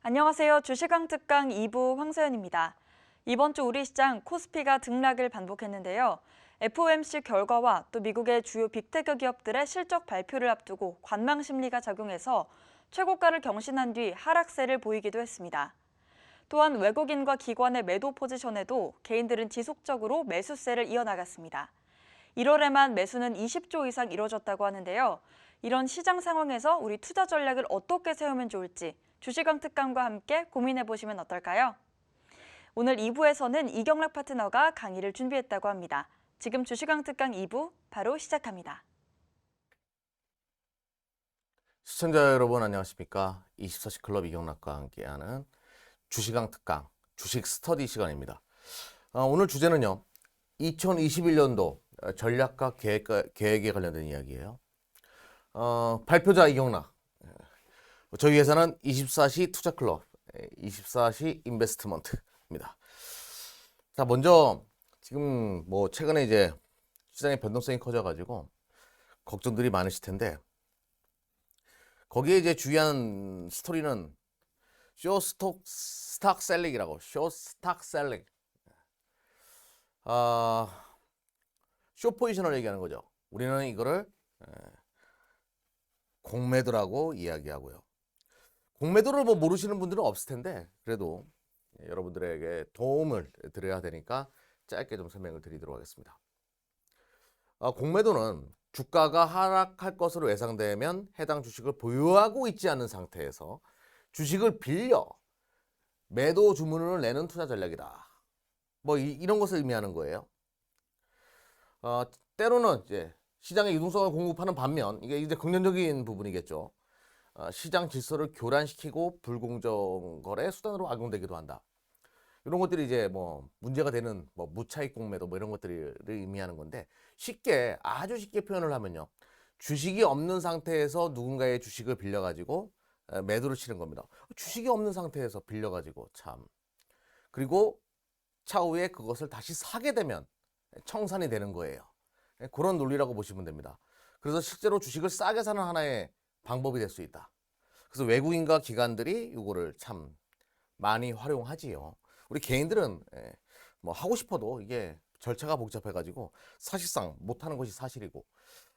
안녕하세요. 주식왕 특강 2부 황서연입니다. 이번 주 우리 시장 코스피가 등락을 반복했는데요. FOMC 결과와 또 미국의 주요 빅테크 기업들의 실적 발표를 앞두고 관망 심리가 작용해서 최고가를 경신한 뒤 하락세를 보이기도 했습니다. 또한 외국인과 기관의 매도 포지션에도 개인들은 지속적으로 매수세를 이어나갔습니다. 1월에만 매수는 20조 이상 이뤄졌다고 하는데요. 이런 시장 상황에서 우리 투자 전략을 어떻게 세우면 좋을지 주식왕 특강과 함께 고민해보시면 어떨까요? 오늘 2부에서는 이경락 파트너가 강의를 준비했다고 합니다. 지금 주식왕 특강 2부 바로 시작합니다. 시청자 여러분 안녕하십니까? 24시 클럽 이경락과 함께하는 주식왕 특강, 주식 스터디 시간입니다. 오늘 주제는요. 2021년도 전략과 계획에 관련된 이야기예요. 발표자 이경락. 저희 회사는 24시 투자클럽, 24시 인베스트먼트입니다. 자, 먼저 지금 최근에 이제 시장의 변동성이 커져가지고 걱정들이 많으실 텐데 거기에 이제 중요한 스토리는 스탁 셀링이라고, 스탁 셀링. 쇼 포지션을 얘기하는 거죠. 우리는 이거를 공매도라고 이야기하고요. 공매도를 모르시는 분들은 없을 텐데 그래도 여러분들에게 도움을 드려야 되니까 짧게 좀 설명을 드리도록 하겠습니다. 공매도는 주가가 하락할 것으로 예상되면 해당 주식을 보유하고 있지 않은 상태에서 주식을 빌려 매도 주문을 내는 투자 전략이다. 이런 것을 의미하는 거예요. 때로는 이제 시장의 유동성을 공급하는 반면 이게 이제 긍정적인 부분이겠죠. 시장 질서를 교란시키고 불공정 거래 수단으로 악용되기도 한다. 이런 것들이 이제 문제가 되는 무차익 공매도 이런 것들을 의미하는 건데 아주 쉽게 표현을 하면요. 주식이 없는 상태에서 누군가의 주식을 빌려가지고 매도를 치는 겁니다. 주식이 없는 상태에서 빌려가지고 그리고 차후에 그것을 다시 사게 되면 청산이 되는 거예요. 그런 논리라고 보시면 됩니다. 그래서 실제로 주식을 싸게 사는 하나의 방법이 될 수 있다. 그래서 외국인과 기관들이 이거를 참 많이 활용하지요. 우리 개인들은 하고 싶어도 이게 절차가 복잡해가지고 사실상 못하는 것이 사실이고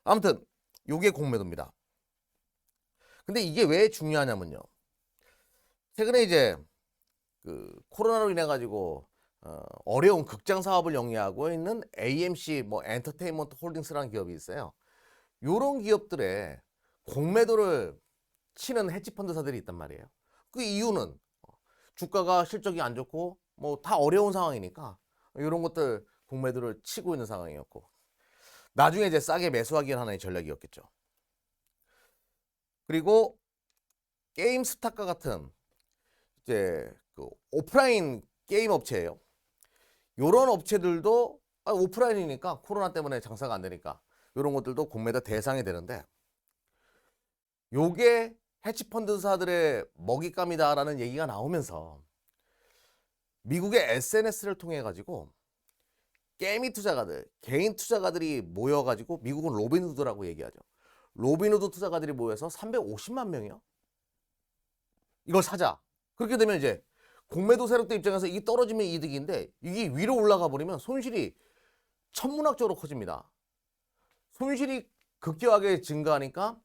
아무튼 이게 공매도입니다. 근데 이게 왜 중요하냐면요. 최근에 이제 코로나로 인해 가지고 어려운 극장 사업을 영위하고 있는 AMC 엔터테인먼트 홀딩스라는 기업이 있어요. 이런 기업들의 공매도를 치는 헤지펀드사들이 있단 말이에요. 그 이유는 주가가 실적이 안 좋고 다 어려운 상황이니까 이런 것들 공매도를 치고 있는 상황이었고 나중에 이제 싸게 매수하기 위한 하나의 전략이었겠죠. 그리고 게임스탑과 같은 이제 오프라인 게임 업체예요. 이런 업체들도 오프라인이니까 코로나 때문에 장사가 안 되니까 이런 것들도 공매도 대상이 되는데 요게 헤지펀드사들의 먹잇감이다라는 얘기가 나오면서 미국의 SNS를 통해 가지고 게임 투자가들, 개인 투자가들이 모여가지고 미국은 로빈후드라고 얘기하죠. 로빈후드 투자가들이 모여서 350만 명이요. 이걸 사자. 그렇게 되면 이제 공매도 세력들 입장에서 이게 떨어지면 이득인데 이게 위로 올라가 버리면 손실이 천문학적으로 커집니다. 손실이 급격하게 증가하니까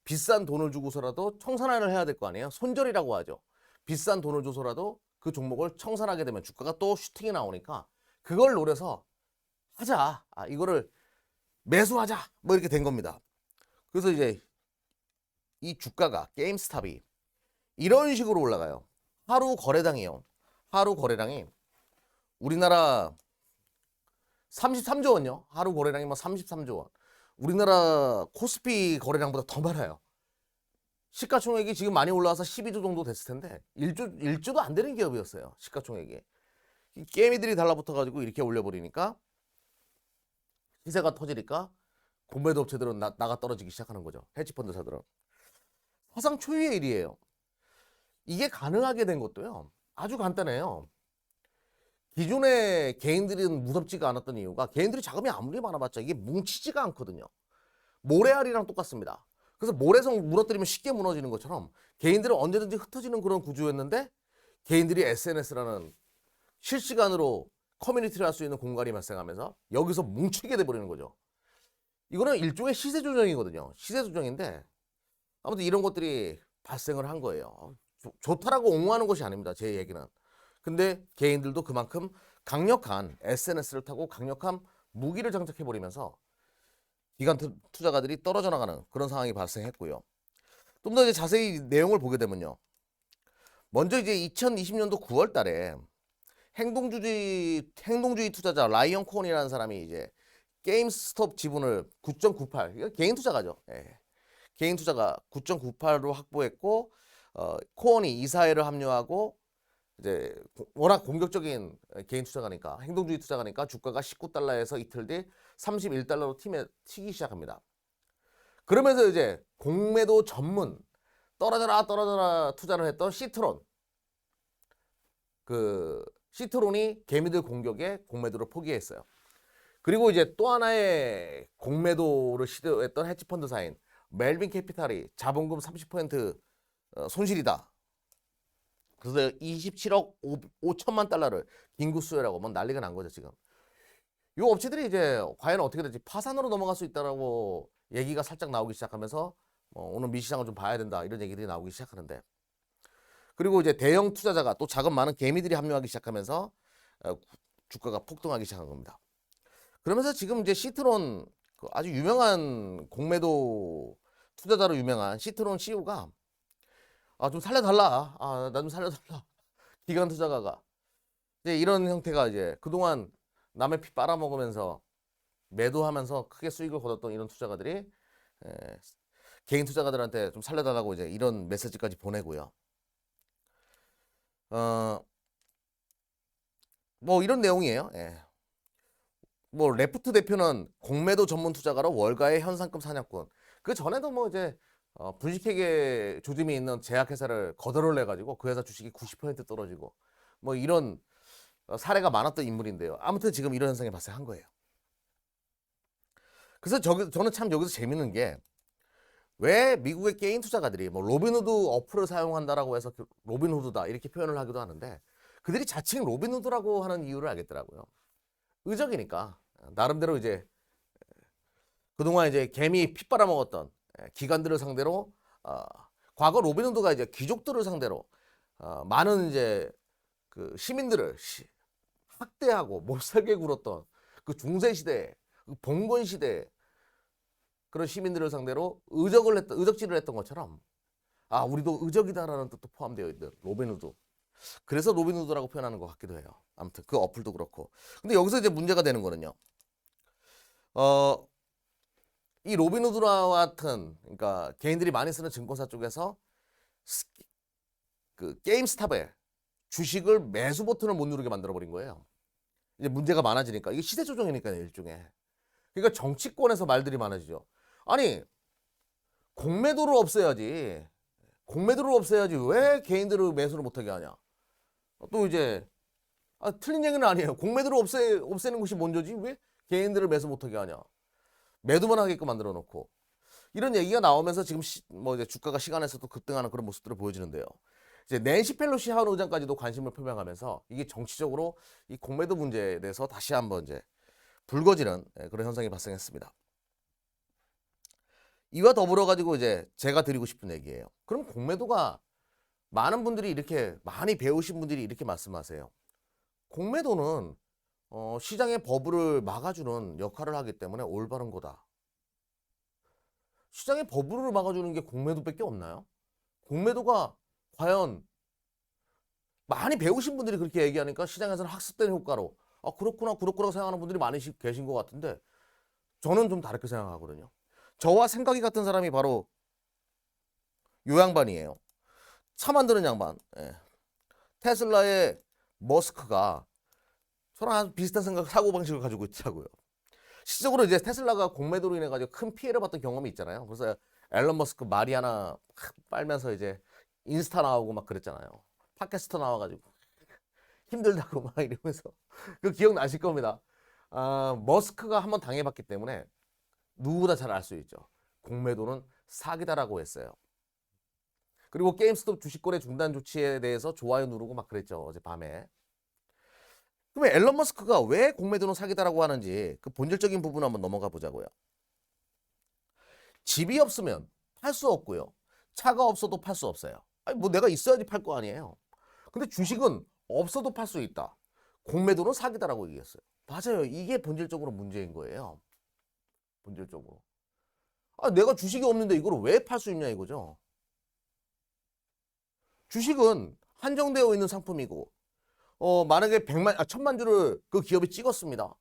비싼 돈을 주고서라도 청산을 해야 될 거 아니에요. 손절이라고 하죠. 비싼 돈을 줘서라도 그 종목을 청산하게 되면 주가가 또 슈팅이 나오니까 그걸 노려서 하자. 이거를 매수하자. 이렇게 된 겁니다. 그래서 이제 이 주가가 게임스탑이 이런 식으로 올라가요. 하루 거래량이요. 하루 거래량이 우리나라 33조 원요. 하루 거래량이 33조 원. 우리나라 코스피 거래량보다 더 많아요. 시가총액이 지금 많이 올라와서 12조 정도 됐을 텐데 1조도 안 되는 기업이었어요. 시가총액이. 이 게임이들이 달라붙어가지고 이렇게 올려버리니까 시세가 터지니까 공매도 업체들은 나가 떨어지기 시작하는 거죠. 헤지펀드사들은. 사상 초유의 일이에요. 이게 가능하게 된 것도요. 아주 간단해요. 기존의 개인들은 무섭지가 않았던 이유가 개인들이 자금이 아무리 많아봤자 이게 뭉치지가 않거든요. 모래알이랑 똑같습니다. 그래서 모래성 무너뜨리면 쉽게 무너지는 것처럼 개인들은 언제든지 흩어지는 그런 구조였는데 개인들이 SNS라는 실시간으로 커뮤니티를 할 수 있는 공간이 발생하면서 여기서 뭉치게 돼버리는 거죠. 이거는 일종의 시세 조정이거든요. 시세 조정인데 아무튼 이런 것들이 발생을 한 거예요. 좋다라고 옹호하는 것이 아닙니다. 제 얘기는. 근데 개인들도 그만큼 강력한 SNS를 타고 강력한 무기를 장착해버리면서 기관 투자가들이 떨어져 나가는 그런 상황이 발생했고요. 좀 더 이제 자세히 내용을 보게 되면요. 먼저 이제 2020년도 9월 달에 행동주의 투자자 라이언 코언이라는 사람이 이제 게임스톱 지분을 9.98, 이거 개인 투자가죠. 예. 개인 투자가 9.98로 확보했고, 코언이 이사회를 합류하고, 이제 워낙 공격적인 개인 투자가니까, 행동주의 투자가니까 주가가 19달러에서 이틀 뒤 31달러로 튀기 시작합니다. 그러면서 이제 공매도 전문 떨어져라 투자를 했던 시트론이 개미들 공격에 공매도를 포기했어요. 그리고 이제 또 하나의 공매도를 시도했던 헤지펀드사인 멜빈 캐피탈이 자본금 30% 손실이다. 그래서 27억 5천만 달러를 긴급 수혜라고 뭐 난리가 난 거죠 지금. 이 업체들이 이제 과연 어떻게 될지 파산으로 넘어갈 수 있다라고 얘기가 살짝 나오기 시작하면서 오늘 미시장을 좀 봐야 된다 이런 얘기들이 나오기 시작하는데, 그리고 이제 대형 투자자가 또 자금 많은 개미들이 합류하기 시작하면서 주가가 폭등하기 시작한 겁니다. 그러면서 지금 이제 시트론 아주 유명한 공매도 투자자로 유명한 시트론 CEO가 좀 살려달라, 나 좀 살려달라, 기관 투자가가 이제 이런 형태가 이제 그동안 남의 피 빨아먹으면서 매도하면서 크게 수익을 거뒀던 이런 투자가들이 개인 투자가들한테 좀 살려달라고 이제 이런 메시지까지 보내고요. 뭐 이런 내용이에요. 예. 뭐 레프트 대표는 공매도 전문 투자가로 월가의 현상금 사냥꾼. 그 전에도 뭐 이제 분식회계 조짐이 있는 제약회사를 거덜을 내가지고 그 회사 주식이 90% 떨어지고 뭐 이런 사례가 많았던 인물인데요. 아무튼 지금 이런 현상이 발생한 거예요. 그래서 저는 참 여기서 재밌는 게 왜 미국의 개인 투자가들이 뭐 로빈후드 어플을 사용한다라고 해서 로빈후드다 이렇게 표현을 하기도 하는데, 그들이 자칭 로빈후드라고 하는 이유를 알겠더라고요. 의적이니까. 나름대로 이제 그동안 이제 개미 피 빨아먹었던 기관들을 상대로 과거 로빈후드가 이제 귀족들을 상대로 많은 이제 그 시민들을 학대하고 못살게 굴었던 그 중세 시대, 그 봉건 시대 그런 시민들을 상대로 의적질을 했던 것처럼 우리도 의적이다라는 뜻도 포함되어 있는 로빈후드. 그래서 로빈후드라고 표현하는 것 같기도 해요. 아무튼 그 어플도 그렇고. 근데 여기서 이제 문제가 되는 거는요. 이 로빈후드와 같은, 그러니까 개인들이 많이 쓰는 증권사 쪽에서 그 게임스탑에 주식을 매수 버튼을 못 누르게 만들어 버린 거예요. 이제 문제가 많아지니까 이게 시대 조정이니까요, 일종의. 그러니까 정치권에서 말들이 많아지죠. 아니, 공매도를 없애야지. 공매도를 없애야지 왜 개인들을 매수를 못하게 하냐. 또 이제 틀린 얘기는 아니에요. 공매도를 없애는 것이 먼저지 왜 개인들을 매수 못하게 하냐. 매도만 하게끔 만들어 놓고. 이런 얘기가 나오면서 지금 뭐 이제 주가가 시간에서도 급등하는 그런 모습들을 보여지는데요. 이제 낸시 펠로시 하원 의장까지도 관심을 표명하면서 이게 정치적으로 이 공매도 문제에 대해서 다시 한번 이제 불거지는 그런 현상이 발생했습니다. 이와 더불어 가지고 이제 제가 드리고 싶은 얘기예요. 그럼 공매도가 많은 분들이 이렇게 많이 배우신 분들이 이렇게 말씀하세요. 공매도는 시장의 버블을 막아주는 역할을 하기 때문에 올바른 거다. 시장의 버블을 막아주는 게 공매도밖에 없나요? 공매도가 과연 많이 배우신 분들이 그렇게 얘기하니까 시장에서는 학습된 효과로 그렇구나 생각하는 분들이 많이 계신 것 같은데, 저는 좀 다르게 생각하거든요. 저와 생각이 같은 사람이 바로 요 양반이에요. 차 만드는 양반. 예. 테슬라의 머스크가 저랑 아주 비슷한 사고방식을 가지고 있더라고요. 실질적으로 이제 테슬라가 공매도로 인해 가지고 큰 피해를 봤던 경험이 있잖아요. 그래서 앨런 머스크 말이 하나 빨면서 이제 인스타 나오고 막 그랬잖아요. 팟캐스트 나와가지고 힘들다고 막 이러면서 그 기억나실 겁니다. 머스크가 한번 당해봤기 때문에 누구보다 잘 알 수 있죠. 공매도는 사기다라고 했어요. 그리고 게임스톱 주식거래 중단 조치에 대해서 좋아요 누르고 막 그랬죠, 어젯밤에. 그러면 앨런 머스크가 왜 공매도는 사기다라고 하는지 그 본질적인 부분 한번 넘어가 보자고요. 집이 없으면 팔 수 없고요. 차가 없어도 팔 수 없어요. 아니 뭐 내가 있어야지 팔 거 아니에요. 근데 주식은 없어도 팔 수 있다. 공매도는 사기다라고 얘기했어요. 맞아요. 이게 본질적으로 문제인 거예요. 본질적으로. 아, 내가 주식이 없는데 이걸 왜 팔 수 있냐 이거죠. 주식은 한정되어 있는 상품이고, 만약에 1000만 주를 그 기업이 찍었습니다.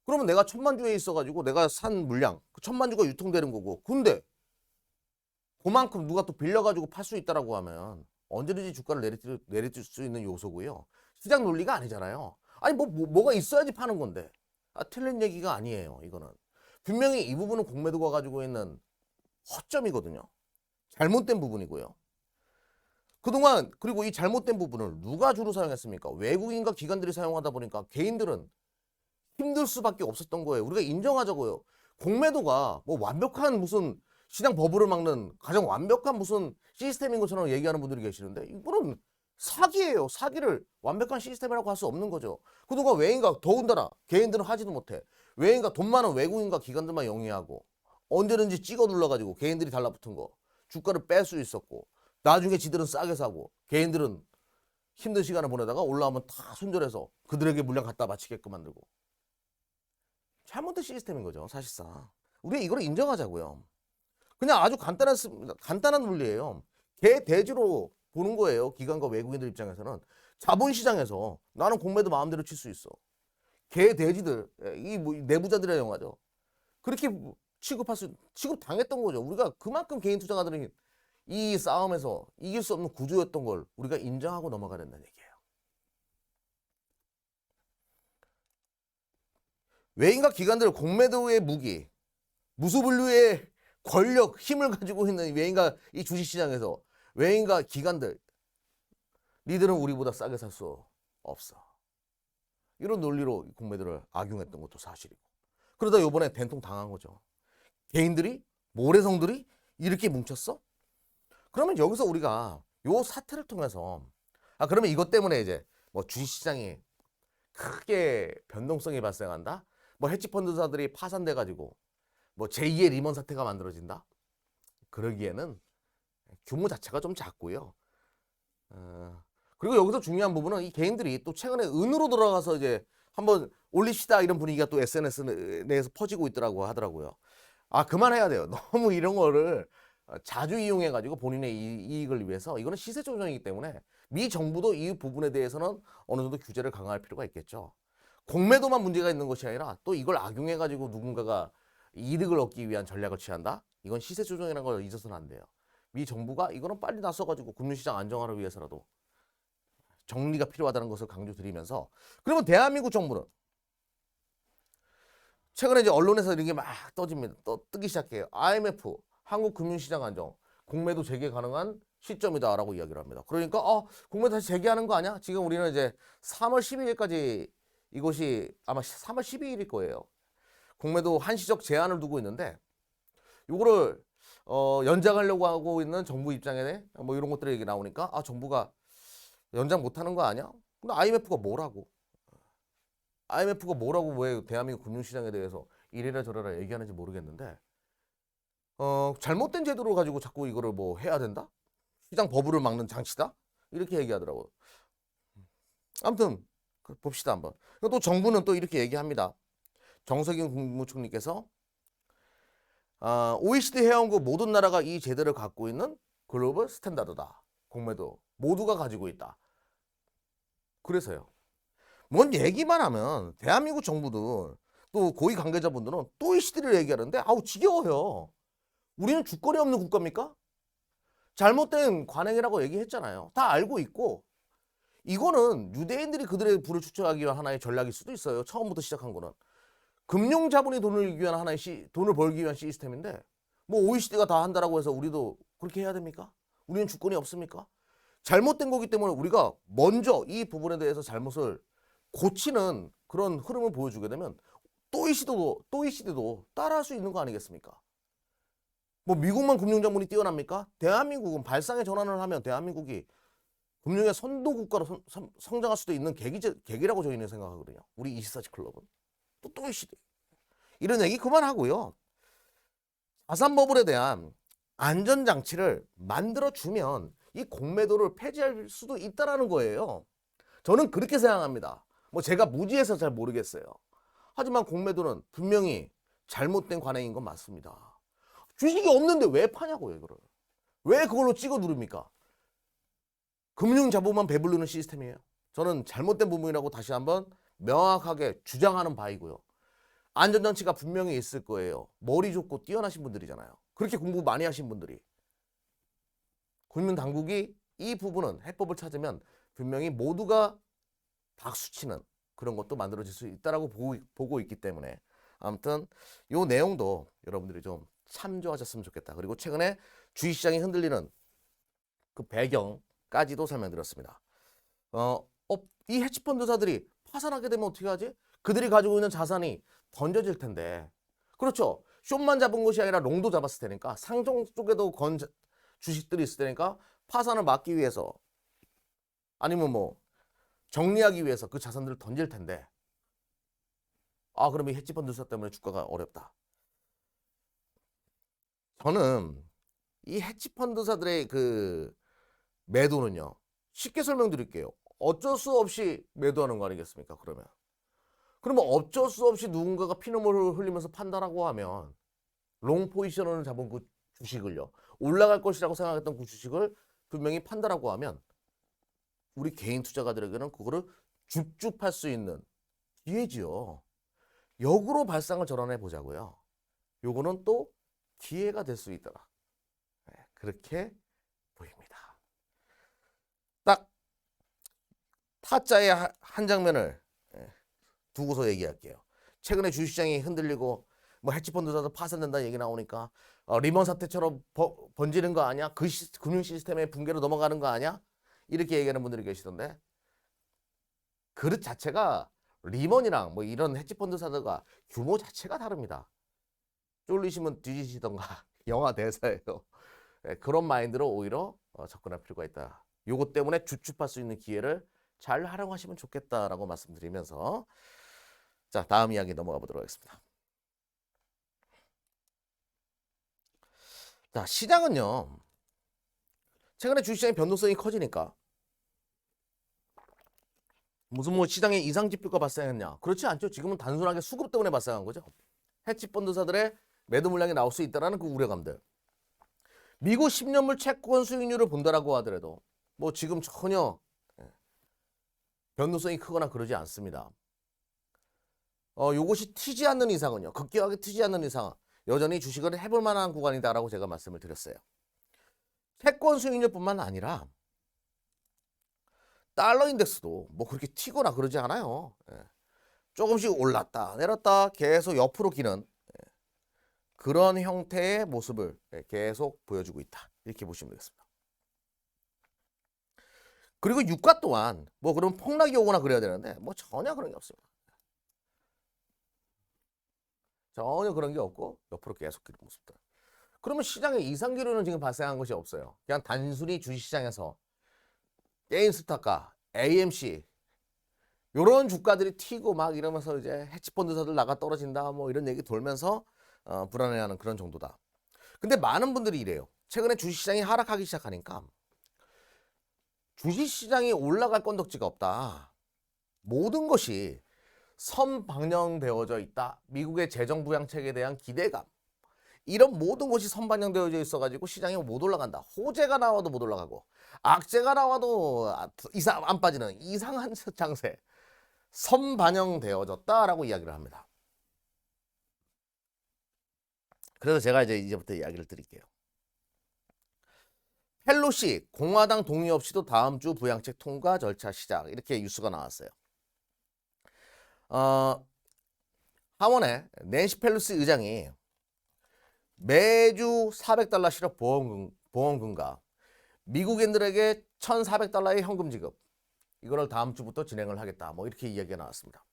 그러면 내가 1000만 주에 있어가지고 내가 산 물량, 그 1000만 주가 유통되는 거고. 근데 그만큼 누가 또 빌려가지고 팔 수 있다라고 하면 언제든지 주가를 내리칠 수 있는 요소고요. 시장 논리가 아니잖아요. 아니 뭐가 있어야지 파는 건데. 아, 틀린 얘기가 아니에요. 이거는 분명히 이 부분은 공매도가 가지고 있는 허점이거든요. 잘못된 부분이고요. 그동안 그리고 이 잘못된 부분을 누가 주로 사용했습니까? 외국인과 기관들이 사용하다 보니까 개인들은 힘들 수밖에 없었던 거예요. 우리가 인정하자고요. 공매도가 뭐 완벽한 무슨 시장 버블을 막는 가장 완벽한 무슨 시스템인 것처럼 얘기하는 분들이 계시는데 이거는 사기예요. 사기를 완벽한 시스템이라고 할 수 없는 거죠. 그동안 외인과 더군다나 개인들은 하지도 못해. 외인과 돈 많은 외국인과 기관들만 영위하고 언제든지 찍어 눌러가지고 개인들이 달라붙은 거 주가를 뺄 수 있었고 나중에 지들은 싸게 사고 개인들은 힘든 시간을 보내다가 올라오면 다 손절해서 그들에게 물량 갖다 바치게끔 만들고 잘못된 시스템인 거죠. 사실상 우리 이걸 인정하자고요. 그냥 아주 간단한 논리예요. 개돼지로 보는 거예요. 기관과 외국인들 입장에서는 자본시장에서 나는 공매도 마음대로 칠 수 있어. 개돼지들 이 뭐 내부자들의 영화죠. 그렇게 취급 당했던 거죠. 우리가 그만큼 개인 투자가들이 이 싸움에서 이길 수 없는 구조였던 걸 우리가 인정하고 넘어가야 된다는 얘기예요. 외인과 기관들 공매도의 무기, 무소불류의 권력, 힘을 가지고 있는 외인과 이 주식시장에서 외인과 기관들, 니들은 우리보다 싸게 살 수 없어. 이런 논리로 공매도를 악용했던 것도 사실이고. 그러다 이번에 된통 당한 거죠. 개인들이, 모래성들이 이렇게 뭉쳤어? 그러면 여기서 우리가 요 사태를 통해서 그러면 이것 때문에 이제 뭐 주식시장이 크게 변동성이 발생한다? 뭐 헤지펀드사들이 파산돼 가지고 뭐 제2의 리먼 사태가 만들어진다? 그러기에는 규모 자체가 좀 작고요. 그리고 여기서 중요한 부분은 이 개인들이 또 최근에 은으로 들어가서 이제 한번 올립시다 이런 분위기가 또 SNS 내에서 퍼지고 있더라고 하더라고요. 그만해야 돼요. 너무 이런 거를 자주 이용해 가지고 본인의 이익을 위해서 이거는 시세 조정이기 때문에 미 정부도 이 부분에 대해서는 어느 정도 규제를 강화할 필요가 있겠죠. 공매도만 문제가 있는 것이 아니라 또 이걸 악용해 가지고 누군가가 이득을 얻기 위한 전략을 취한다? 이건 시세 조정이라는 걸 잊어서는 안 돼요. 미 정부가 이거는 빨리 나서 가지고 금융시장 안정화를 위해서라도 정리가 필요하다는 것을 강조드리면서 그러면 대한민국 정부는 최근에 이제 언론에서 이런 게 막 뜨기 시작해요. IMF, 한국 금융시장 안정, 공매도 재개 가능한 시점이다라고 이야기를 합니다. 그러니까 공매도 다시 재개하는 거 아니야? 지금 우리는 이제 3월 12일까지 이것이 아마 3월 12일일 거예요. 공매도 한시적 제한을 두고 있는데 이거를 연장하려고 하고 있는 정부 입장에 뭐 이런 것들이 얘기 나오니까 정부가 연장 못하는 거 아니야? 근데 IMF가 뭐라고 왜 대한민국 금융시장에 대해서 이래라 저래라 얘기하는지 모르겠는데 잘못된 제도를 가지고 자꾸 이거를 뭐 해야 된다? 시장 버블을 막는 장치다? 이렇게 얘기하더라고요. 아무튼 봅시다 한번. 또 정부는 또 이렇게 얘기합니다. 정세균 국무총리께서 OECD 회원국 모든 나라가 이 제도를 갖고 있는 글로벌 스탠다드다. 공매도 모두가 가지고 있다. 그래서요. 뭔 얘기만 하면 대한민국 정부도 또 고위 관계자분들은 또 이 시대를 얘기하는데 지겨워요. 우리는 주권이 없는 국가입니까? 잘못된 관행이라고 얘기했잖아요. 다 알고 있고 이거는 유대인들이 그들의 부를 축적하기 위한 하나의 전략일 수도 있어요. 처음부터 시작한 거는. 금융 자본이 돈을 벌기 위한 시스템인데 뭐 OECD가 다 한다라고 해서 우리도 그렇게 해야 됩니까? 우리는 주권이 없습니까? 잘못된 거기 때문에 우리가 먼저 이 부분에 대해서 잘못을 고치는 그런 흐름을 보여주게 되면 또 ECD도 따라할 수 있는 거 아니겠습니까? 뭐 미국만 금융자본이 뛰어납니까? 대한민국은 발상의 전환을 하면 대한민국이 금융의 선도 국가로 성장할 수도 있는 계기라고 저희는 생각하거든요. 우리 24시 클럽은. 또 이 시대. 이런 얘기 그만하고요. 자산 버블에 대한 안전장치를 만들어주면 이 공매도를 폐지할 수도 있다라는 거예요. 저는 그렇게 생각합니다. 뭐 제가 무지해서 잘 모르겠어요. 하지만 공매도는 분명히 잘못된 관행인 건 맞습니다. 주식이 없는데 왜 파냐고요, 이거를. 왜 그걸로 찍어 누릅니까? 금융자본만 배부르는 시스템이에요. 저는 잘못된 부분이라고 다시 한번 명확하게 주장하는 바이고요. 안전장치가 분명히 있을 거예요. 머리 좋고 뛰어나신 분들이잖아요. 그렇게 공부 많이 하신 분들이. 국민당국이 이 부분은 해법을 찾으면 분명히 모두가 박수치는 그런 것도 만들어질 수 있다라고 보고 있기 때문에 아무튼 이 내용도 여러분들이 좀 참조하셨으면 좋겠다. 그리고 최근에 주식시장이 흔들리는 그 배경까지도 설명드렸습니다. 이 해치펀드사들이 파산하게 되면 어떻게 하지? 그들이 가지고 있는 자산이 던져질 텐데. 그렇죠. 숏만 잡은 것이 아니라 롱도 잡았을 테니까 상종 쪽에도 주식들이 있을 테니까 파산을 막기 위해서 아니면 뭐 정리하기 위해서 그 자산들을 던질 텐데 그럼 이 해치펀드사 때문에 주가가 어렵다. 저는 이 해치펀드사들의 그 매도는요. 쉽게 설명드릴게요. 어쩔 수 없이 매도하는 거 아니겠습니까? 그러면 어쩔 수 없이 누군가가 피눈물을 흘리면서 판다라고 하면 롱 포지션을 잡은 그 주식을요. 올라갈 것이라고 생각했던 그 주식을 분명히 판다라고 하면 우리 개인 투자가들에게는 그거를 줍줍할 수 있는 기회지요. 역으로 발상을 전환해 보자고요. 요거는 또 기회가 될 수 있더라. 그렇게 보입니다. 딱 타짜의 한 장면을 두고서 얘기할게요. 최근에 주식시장이 흔들리고 뭐 해치펀드사도 파산된다는 얘기 나오니까 리먼 사태처럼 번지는 거 아니야? 그 금융 시스템의 붕괴로 넘어가는 거 아니야? 이렇게 얘기하는 분들이 계시던데 그릇 자체가 리먼이랑 뭐 이런 해치펀드사들과 규모 자체가 다릅니다. 쫄리시면 뒤지시던가 영화 대사예요. 그런 마인드로 오히려 접근할 필요가 있다. 요것 때문에 주축할 수 있는 기회를 잘 활용하시면 좋겠다라고 말씀드리면서 자, 다음 이야기 넘어가 보도록 하겠습니다. 자, 시장은요. 최근에 주식시장의 변동성이 커지니까 무슨 뭐 시장에 이상 지표가 발생했냐? 그렇지 않죠. 지금은 단순하게 수급 때문에 발생한 거죠. 해치펀드사들의 매도 물량이 나올 수 있다라는 그 우려감들. 미국 10년물 채권 수익률을 본다라고 하더라도 뭐 지금 전혀 변동성이 크거나 그러지 않습니다. 요것이 튀지 않는 이상은요. 급격하게 튀지 않는 이상 여전히 주식을 해볼 만한 구간이다라고 제가 말씀을 드렸어요. 채권 수익률뿐만 아니라 달러 인덱스도 뭐 그렇게 튀거나 그러지 않아요. 조금씩 올랐다 내렸다 계속 옆으로 기는 그런 형태의 모습을 계속 보여주고 있다. 이렇게 보시면 되겠습니다. 그리고 유가 또한 뭐 그런 폭락이 오거나 그래야 되는데 뭐 전혀 그런 게 없습니다. 전혀 그런 게 없고 옆으로 계속 기는 모습들. 그러면 시장에 이상 기류는 지금 발생한 것이 없어요. 그냥 단순히 주식시장에서 게임스탑과 AMC 이런 주가들이 튀고 막 이러면서 이제 해치펀드사들 나가 떨어진다 뭐 이런 얘기 돌면서 불안해하는 그런 정도다. 근데 많은 분들이 이래요. 최근에 주식시장이 하락하기 시작하니까 주식시장이 올라갈 건덕지가 없다. 모든 것이 선방영되어져 있다. 미국의 재정부양책에 대한 기대감. 이런 모든 것이 선반영되어져 있어가지고 시장이 못 올라간다. 호재가 나와도 못 올라가고 악재가 나와도 안 빠지는 이상한 장세. 선반영되어졌다라고 이야기를 합니다. 그래서 제가 이제부터 이야기를 드릴게요. 펠로시 공화당 동의 없이도 다음 주 부양책 통과 절차 시작 이렇게 뉴스가 나왔어요. 하원의 낸시 펠로시 의장이 매주 $400씩 보험금과 미국인들에게 $1,400의 현금 지급 이거를 다음 주부터 진행을 하겠다. 뭐 이렇게 이야기가 나왔습니다.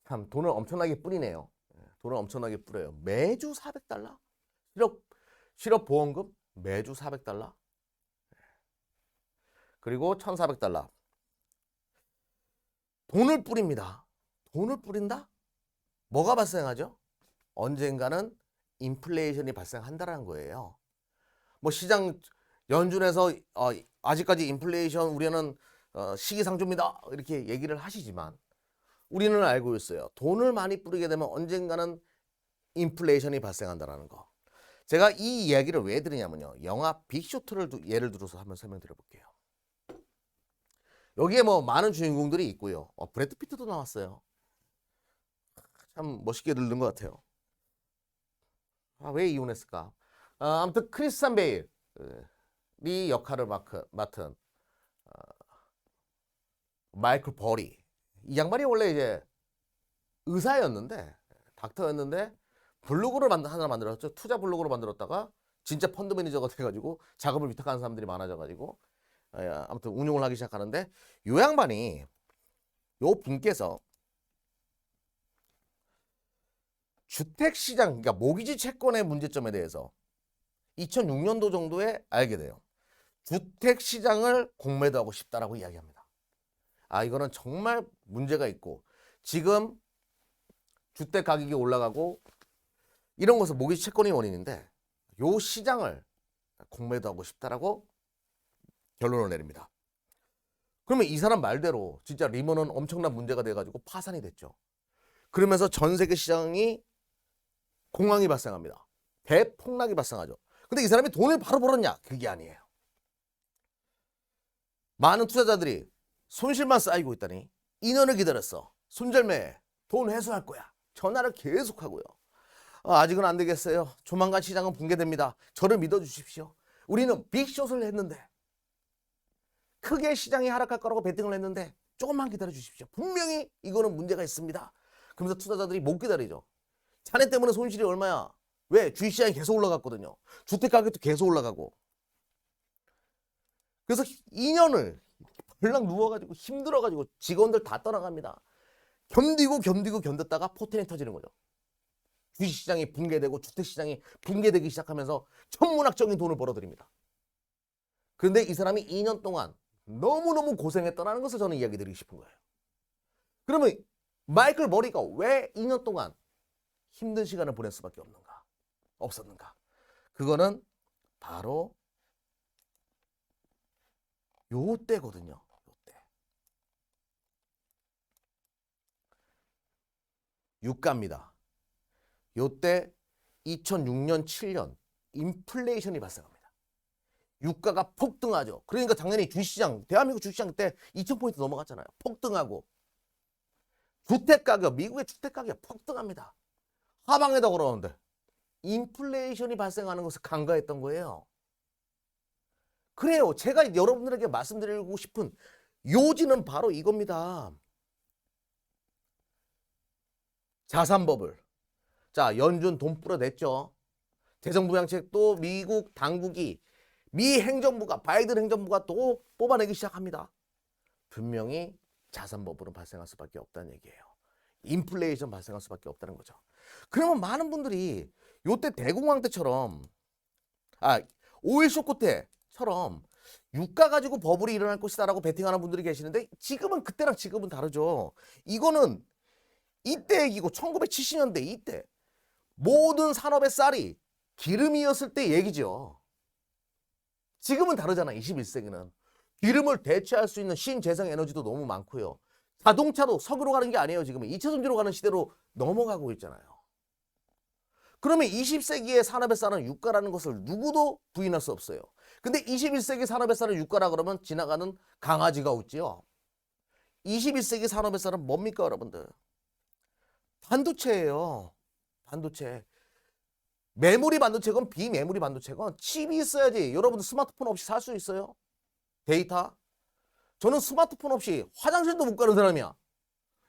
참 돈을 엄청나게 뿌리네요. 돈을 엄청나게 뿌려요. 매주 400달러? 실업보험금 매주 400달러? 그리고 1,400달러. 돈을 뿌립니다. 돈을 뿌린다? 뭐가 발생하죠? 언젠가는 인플레이션이 발생한다는 거예요. 뭐 시장 연준에서 아직까지 인플레이션 우려는 시기상조입니다. 이렇게 얘기를 하시지만 우리는 알고 있어요. 돈을 많이 뿌리게 되면 언젠가는 인플레이션이 발생한다는 거. 제가 이 이야기를 왜 드리냐면요. 영화 빅쇼트를 예를 들어서 한번 설명드려 볼게요. 여기에 뭐 많은 주인공들이 있고요. 브래드 피트도 나왔어요. 참 멋있게 늘는 것 같아요. 왜 이혼했을까? 아무튼 크리스찬 베일이 역할을 맡은 마이클 버리. 이 양반이 원래 이제 의사였는데, 닥터였는데 블로그를 하나 만들었죠. 투자 블로그를 만들었다가 진짜 펀드 매니저가 돼가지고 자금을 위탁하는 사람들이 많아져가지고 아무튼 운용을 하기 시작하는데 요 양반이 요 분께서 주택시장, 그러니까 모기지 채권의 문제점에 대해서 2006년도 정도에 알게 돼요. 주택시장을 공매도하고 싶다라고 이야기합니다. 이거는 정말 문제가 있고 지금 주택 가격이 올라가고 이런 것은 모기지 채권이 원인인데 요 시장을 공매도하고 싶다라고 결론을 내립니다. 그러면 이 사람 말대로 진짜 리먼은 엄청난 문제가 돼가지고 파산이 됐죠. 그러면서 전 세계 시장이 공황이 발생합니다. 대폭락이 발생하죠. 근데 이 사람이 돈을 바로 벌었냐? 그게 아니에요. 많은 투자자들이 손실만 쌓이고 있다니 2년을 기다렸어. 손절매 돈 회수할 거야. 전화를 계속하고요. 아직은 안 되겠어요. 조만간 시장은 붕괴됩니다. 저를 믿어주십시오. 우리는 빅숏을 했는데 크게 시장이 하락할 거라고 베팅을 했는데 조금만 기다려 주십시오. 분명히 이거는 문제가 있습니다. 그러면서 투자자들이 못 기다리죠. 자네 때문에 손실이 얼마야? 왜? 주식시장이 계속 올라갔거든요. 주택가격도 계속 올라가고. 그래서 2년을 벌렁 누워가지고 힘들어가지고 직원들 다 떠나갑니다. 견디다가 포텐이 터지는 거죠. 주식시장이 붕괴되고 주택시장이 붕괴되기 시작하면서 천문학적인 돈을 벌어들입니다. 그런데 이 사람이 2년 동안 너무너무 고생했다는 것을 저는 이야기 드리고 싶은 거예요. 그러면 마이클 버리가 왜 2년 동안 힘든 시간을 보낼 수밖에 없었는가? 그거는 바로 요때거든요. 요때. 유가입니다. 요때 2006년, 7년 인플레이션이 발생합니다. 유가가 폭등하죠. 그러니까 당연히 주식시장, 대한민국 주식시장 그때 2,000포인트 넘어갔잖아요. 폭등하고. 주택가격, 미국의 주택가격 폭등합니다. 하방에다 걸어오는데 인플레이션이 발생하는 것을 간과했던 거예요. 그래요. 제가 여러분들에게 말씀드리고 싶은 요지는 바로 이겁니다. 자산버블. 자, 연준 돈 뿌려냈죠. 재정부양책도 미국 당국이 미 행정부가 바이든 행정부가 또 뽑아내기 시작합니다. 분명히 자산버블은 발생할 수밖에 없다는 얘기예요. 인플레이션 발생할 수밖에 없다는 거죠. 그러면 많은 분들이 요때 대공황 때처럼 오일 쇼크 때처럼 유가 가지고 버블이 일어날 것이다라고 베팅하는 분들이 계시는데 지금은 그때랑 지금은 다르죠. 이거는 이때 얘기고 1970년대 이때 모든 산업의 쌀이 기름이었을 때 얘기죠. 지금은 다르잖아. 21세기는. 기름을 대체할 수 있는 신재생 에너지도 너무 많고요. 자동차도 석유로 가는 게 아니에요. 지금은 2차 전지로 가는 시대로 넘어가고 있잖아요. 그러면 20세기의 산업의 쌀은 유가라는 것을 누구도 부인할 수 없어요. 근데 21세기 산업의 쌀은 유가라 그러면 지나가는 강아지가 웃지요. 21세기 산업의 쌀은 뭡니까 여러분들? 반도체예요. 반도체. 메모리 반도체건 비메모리 반도체건 칩이 있어야지 여러분들 스마트폰 없이 살 수 있어요? 데이터? 저는 스마트폰 없이 화장실도 못 가는 사람이야.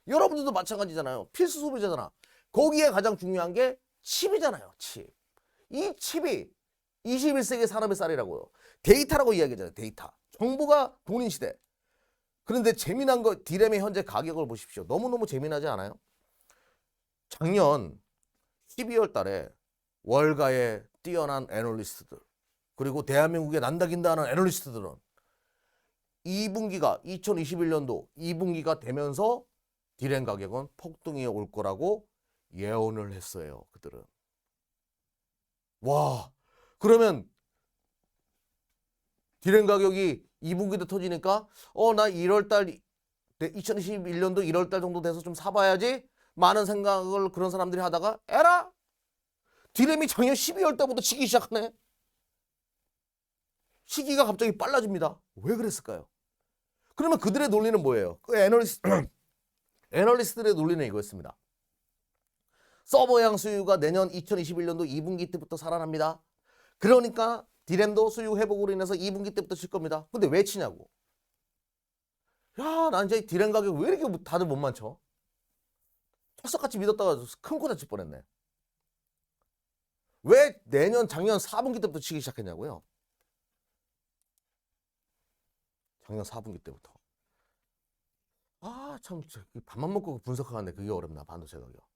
여러분들도 마찬가지잖아요. 필수 소비자잖아. 거기에 가장 중요한 게 칩이잖아요. 칩. 이 칩이 21세기 산업의 쌀이라고요. 데이터라고 이야기하잖아요. 데이터. 정보가 돈인 시대. 그런데 재미난 거 디램의 현재 가격을 보십시오. 너무너무 재미나지 않아요? 작년 12월 달에 월가의 뛰어난 애널리스트들 그리고 대한민국에 난다긴다 하는 애널리스트들은 2분기가 2021년도 2분기가 되면서 디램 가격은 폭등이 올 거라고 예언을 했어요. 그들은. 와, 그러면 디램 가격이 2분기도 터지니까 나 1월달 2021년도 1월달 정도 돼서 좀 사봐야지 많은 생각을 그런 사람들이 하다가 에라 디램이 작년 12월 달부터 치기 시작하네. 시기가 갑자기 빨라집니다. 왜 그랬을까요? 그러면 그들의 논리는 뭐예요? 그 애널리스트들의 논리는 이거였습니다. 서버양 수요가 내년 2021년도 2분기 때부터 살아납니다. 그러니까 디램도 수요 회복으로 인해서 2분기 때부터 칠 겁니다. 근데 왜 치냐고. 야, 난 이제 디램 가격 왜 이렇게 다들 못 맞춰? 철석같이 믿었다가 큰 코 다칠 뻔했네. 왜 작년 4분기 때부터 치기 시작했냐고요? 작년 4분기 때부터. 참, 밥만 먹고 분석하는데 그게 어렵나, 반도체 가격.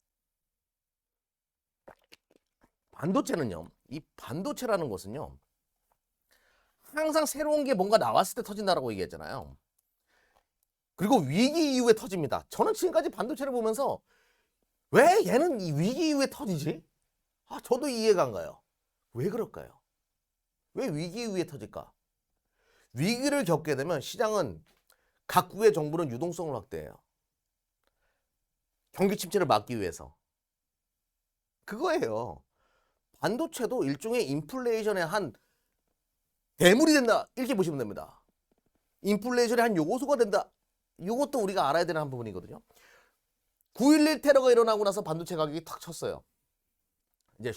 반도체는요, 이 반도체라는 것은요, 항상 새로운 게 뭔가 나왔을 때 터진다라고 얘기했잖아요. 그리고 위기 이후에 터집니다. 저는 지금까지 반도체를 보면서 왜 얘는 이 위기 이후에 터지지? 저도 이해가 안 가요. 왜 그럴까요? 왜 위기 이후에 터질까? 위기를 겪게 되면 시장은 각국의 정부는 유동성을 확대해요. 경기 침체를 막기 위해서. 그거예요. 반도체도 일종의 인플레이션의 한 대물이 된다. 이렇게 보시면 됩니다. 인플레이션의 한 요소가 된다. 이것도 우리가 알아야 되는 한 부분이거든요. 9.11 테러가 일어나고 나서 반도체 가격이 탁 쳤어요. 이제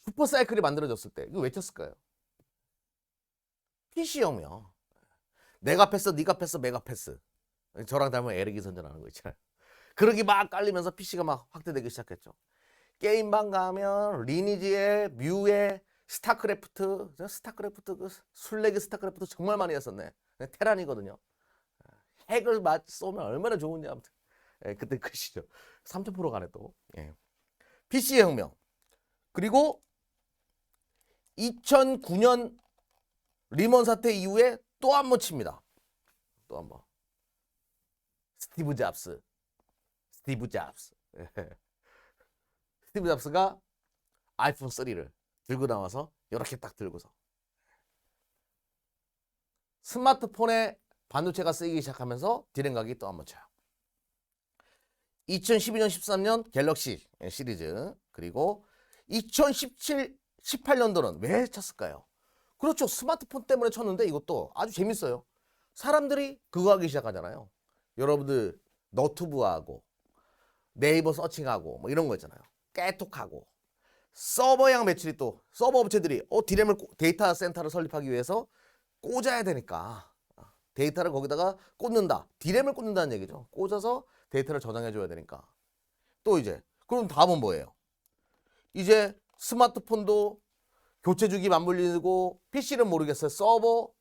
슈퍼사이클이 만들어졌을 때 이거 왜 쳤을까요? PC형이요. 내가 패스, 네가 패스, 메가 패스. 저랑 닮은 에릭이 선전하는 거 있잖아요. 그러기 막 깔리면서 PC가 막 확대되기 시작했죠. 게임방 가면 리니지에 뮤에 스타크래프트 그 술래기 스타크래프트 정말 많이 했었네. 테란이거든요. 핵을 쏘면 얼마나 좋은지 아무튼. 그때 그 시죠. 3,000% 가네 또. PC의 혁명. 그리고 2009년 리먼 사태 이후에 또 한 번 칩니다. 또 한 번. 스티브 잡스. 스티브 잡스가 아이폰 3를 들고 나와서 이렇게 딱 들고서 스마트폰에 반도체가 쓰이기 시작하면서 디램 가격이 또 한 번 쳐요. 2012년, 13년 갤럭시 시리즈 그리고 2017, 18년도는 왜 쳤을까요? 그렇죠. 스마트폰 때문에 쳤는데 이것도 아주 재밌어요. 사람들이 그거 하기 시작하잖아요. 여러분들 너튜브하고 네이버 서칭하고 뭐 이런 거 있잖아요. 깨톡하고 서버양 매출이 또 서버 업체들이 디램을 데이터 센터를 설립하기 위해서 꽂아야 되니까 데이터를 거기다가 꽂는다. 디램을 꽂는다는 얘기죠. 꽂아서 데이터를 저장해 줘야 되니까. 또 이제 그럼 다음은 뭐예요? 이제 스마트폰도 교체 주기 맞물리고 PC는 모르겠어요. 서버